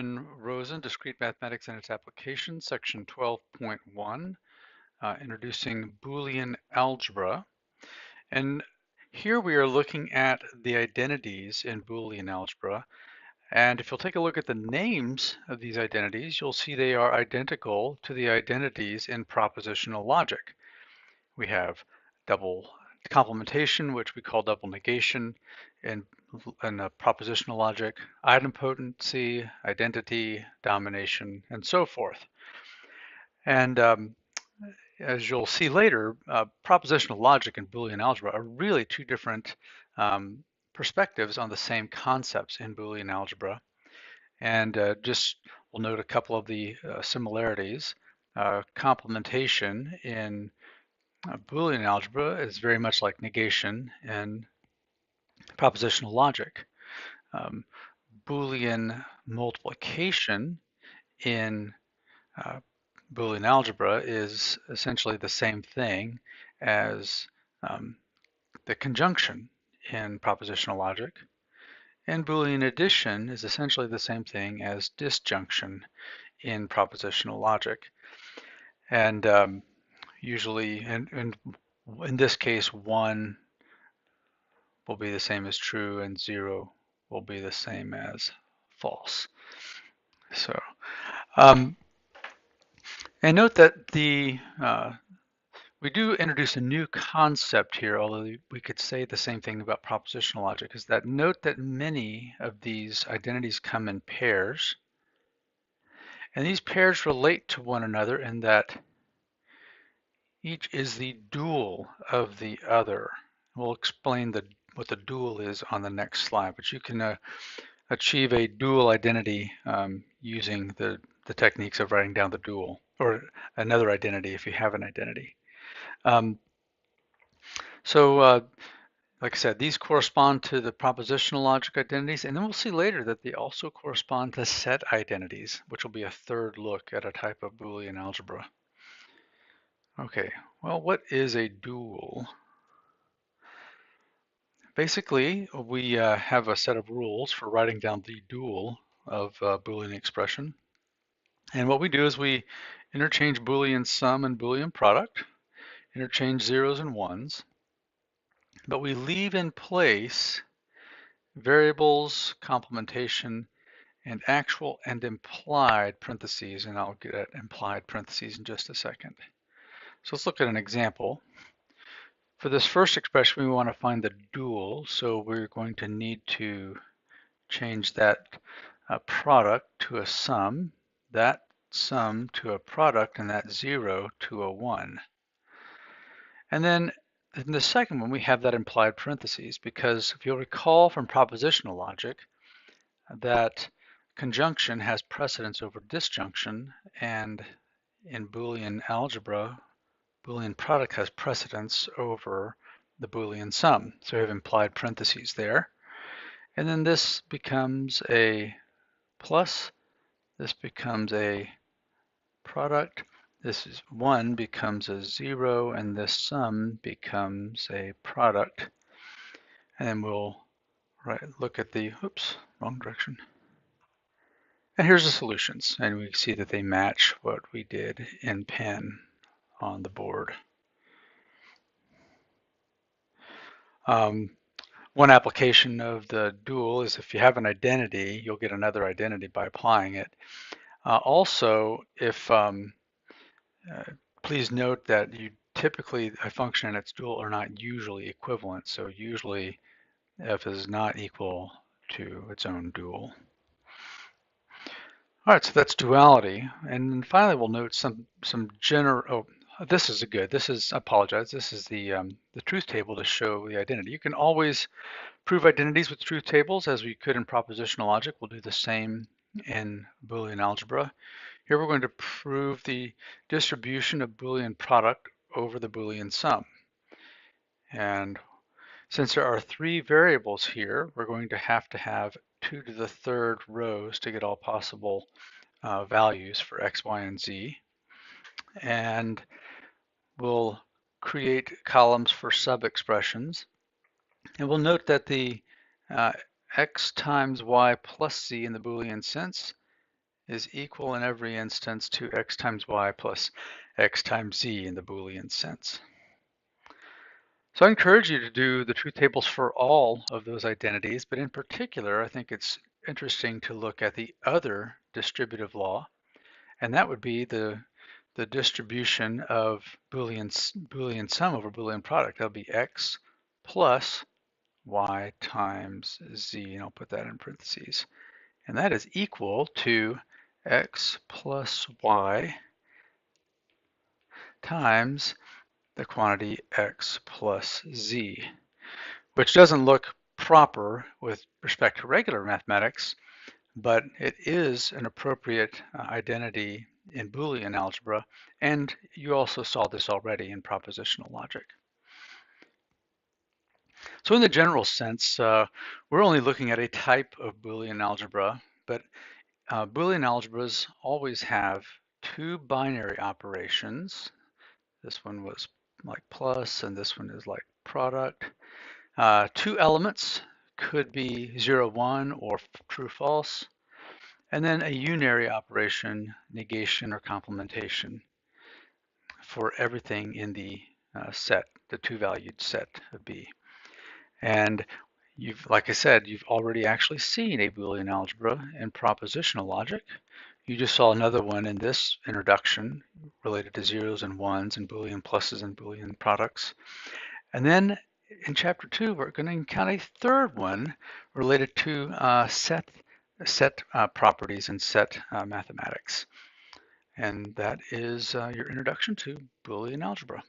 in Rosen, Discrete Mathematics and its Applications, section 12.1, introducing Boolean algebra. And here we are looking at the identities in Boolean algebra. And if you'll take a look at the names of these identities, you'll see they are identical to the identities in propositional logic. We have double complementation, which we call double negation in propositional logic, idempotency, identity, domination, and so forth. And as you'll see later, propositional logic and Boolean algebra are really two different perspectives on the same concepts in Boolean algebra. And just we'll note a couple of the similarities. Complementation in Boolean algebra is very much like negation in propositional logic. Boolean multiplication in Boolean algebra is essentially the same thing as the conjunction in propositional logic. And Boolean addition is essentially the same thing as disjunction in propositional logic. And usually, in this case, 1 will be the same as true and 0 will be the same as false. So, and note that we do introduce a new concept here, although we could say the same thing about propositional logic, is that note that many of these identities come in pairs, and these pairs relate to one another in that each is the dual of the other. We'll explain what the dual is on the next slide, but you can achieve a dual identity using the techniques of writing down the dual, or another identity if you have an identity. Like I said, these correspond to the propositional logic identities, and then we'll see later that they also correspond to set identities, which will be a third look at a type of Boolean algebra. Okay, well, what is a dual? Basically, we have a set of rules for writing down the dual of a Boolean expression. And what we do is we interchange Boolean sum and Boolean product, interchange zeros and ones, but we leave in place variables, complementation, and actual and implied parentheses, and I'll get at implied parentheses in just a second. So let's look at an example. For this first expression, we want to find the dual, so we're going to need to change that product to a sum, that sum to a product, and that 0 to a 1. And then in the second one, we have that implied parentheses, because if you'll recall from propositional logic, that conjunction has precedence over disjunction, and in Boolean algebra, Boolean product has precedence over the Boolean sum. So we have implied parentheses there. And then this becomes a plus, this becomes a product, this is 1 becomes a 0, and this sum becomes a product. And then we'll look at the, oops, wrong direction. And here's the solutions, and we see that they match what we did in pen on the board. One application of the dual is if you have an identity, you'll get another identity by applying it. Also, if please note that you typically a function and its dual are not usually equivalent. So usually f is not equal to its own dual. All right, so that's duality. And then finally, we'll note some general. Oh, this is good. This is, I apologize. This is the truth table to show the identity. You can always prove identities with truth tables as we could in propositional logic. We'll do the same in Boolean algebra. Here we're going to prove the distribution of Boolean product over the Boolean sum. And since there are 3 variables here, we're going to have 2 to the 3rd rows to get all possible values for x, y, and z. And we'll create columns for sub-expressions. And we'll note that the x times y plus z in the Boolean sense is equal in every instance to x times y plus x times z in the Boolean sense. So I encourage you to do the truth tables for all of those identities, but in particular, I think it's interesting to look at the other distributive law, and that would be the distribution of Boolean sum over Boolean product. That'll be x plus y times z, and I'll put that in parentheses. And that is equal to x plus y times the quantity x plus z, which doesn't look proper with respect to regular mathematics, but it is an appropriate identity in Boolean algebra, and you also saw this already in propositional logic. So in the general sense, we're only looking at a type of Boolean algebra, but Boolean algebras always have two binary operations. This one was like plus, and this one is like product. Two elements could be 0, 1 or true, false. And then a unary operation, negation or complementation for everything in the set, the two-valued set of B. And like I said, you've already actually seen a Boolean algebra in propositional logic. You just saw another one in this introduction related to zeros and ones and Boolean pluses and Boolean products. And then in chapter 2, we're going to encounter a third one related to set properties and set mathematics. And that is your introduction to Boolean algebra.